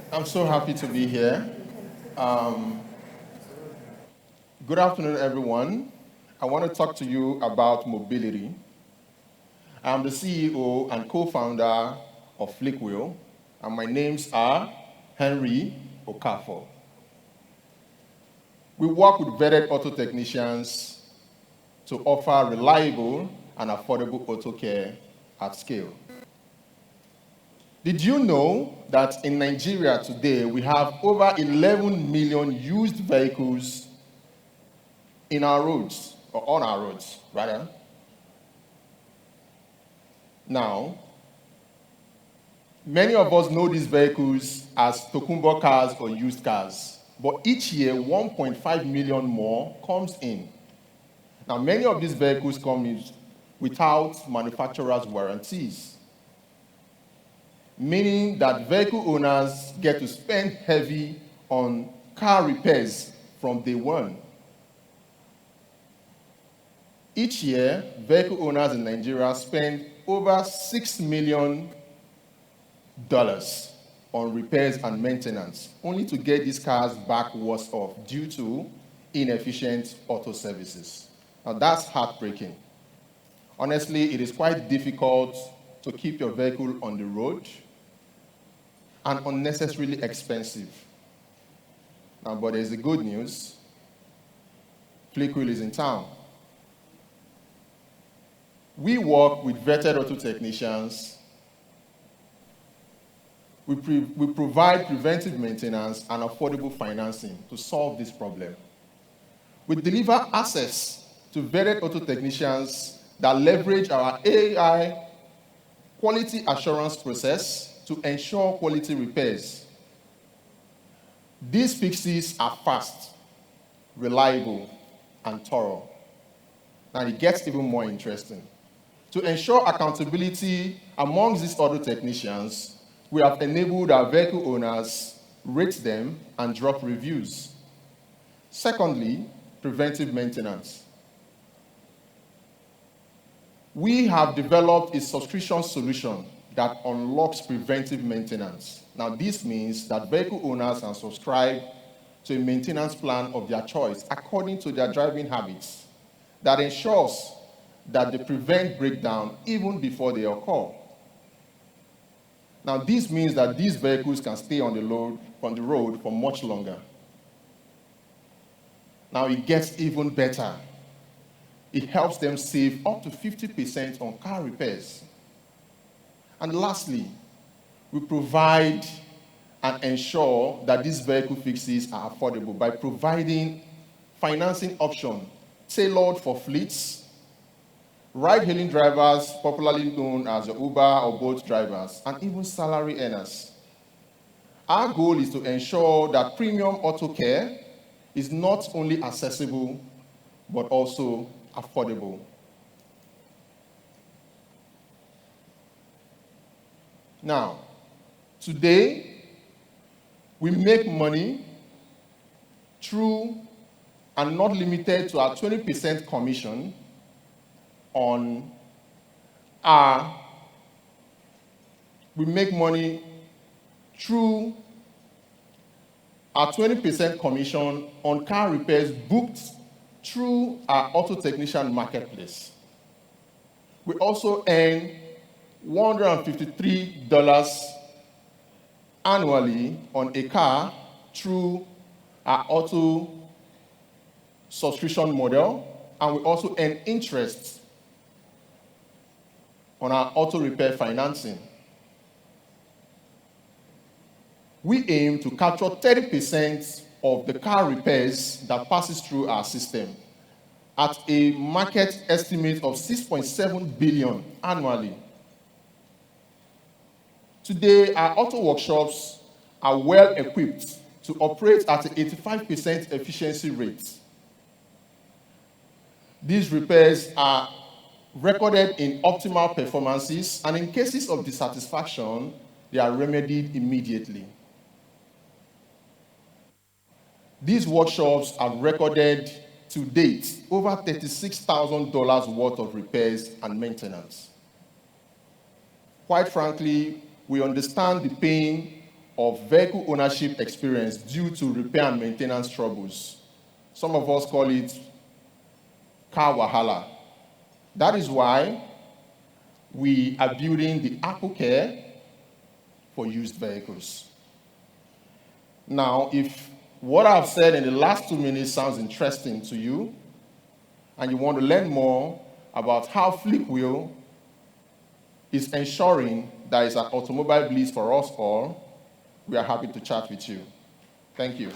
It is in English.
I'm so happy to be here. Good afternoon, everyone. I want to talk to you about mobility. I'm the CEO and co-founder of Flickwheel, and my names are Henry Okafor. We work with vetted auto technicians to offer reliable and affordable auto care at scale. Did you know that in Nigeria today, we have over 11 million used vehicles in our roads, or on our roads, rather? Now, many of us know these vehicles as Tokumbo cars or used cars, but each year, 1.5 million more comes in. Now, many of these vehicles come in without manufacturer's warranties, meaning that vehicle owners get to spend heavy on car repairs from day one. Each year, vehicle owners in Nigeria spend over $6 million on repairs and maintenance, only to get these cars back worse off due to inefficient auto services. Now, that's heartbreaking. Honestly, it is quite difficult to keep your vehicle on the road and unnecessarily expensive. Now, but there's the good news. Flickwheel is in town. We work with vetted auto technicians. We provide preventive maintenance and affordable financing to solve this problem. We deliver access to vetted auto technicians that leverage our AI quality assurance process to ensure quality repairs. These fixes are fast, reliable, and thorough. Now it gets even more interesting. To ensure accountability amongst these auto technicians, we have enabled our vehicle owners rate them and drop reviews. Secondly, preventive maintenance. We have developed a subscription solution that unlocks preventive maintenance. Now, this means that vehicle owners can subscribe to a maintenance plan of their choice according to their driving habits that ensures that they prevent breakdown even before they occur. Now, this means that these vehicles can stay on the road for much longer. Now, it gets even better. It helps them save up to 50% on car repairs. And lastly, we provide and ensure that these vehicle fixes are affordable by providing financing options tailored for fleets, ride-hailing drivers, popularly known as the Uber or Bolt drivers, and even salary earners. Our goal is to ensure that premium auto care is not only accessible, but also affordable. Now, today, we make money through and not limited to our 20% commission on we make money through our 20% commission on car repairs booked through our auto technician marketplace. We also earn $153 annually on a car through our auto subscription model, and we also earn interest on our auto repair financing. We aim to capture 30% of the car repairs that passes through our system at a market estimate of $6.7 billion annually. Today, our auto workshops are well equipped to operate at an 85% efficiency rate. These repairs are recorded in optimal performances, and in cases of dissatisfaction, they are remedied immediately. These workshops have recorded to date over $36,000 worth of repairs and maintenance. Quite frankly, we understand the pain of vehicle ownership experience due to repair and maintenance troubles. Some of us call it car wahala. That is why we are building the Apple Care for used vehicles. Now, if what I've said in the last 2 minutes sounds interesting to you, and you want to learn more about how Flickwheel is ensuring there is an automobile bliss for us all, we are happy to chat with you. Thank you.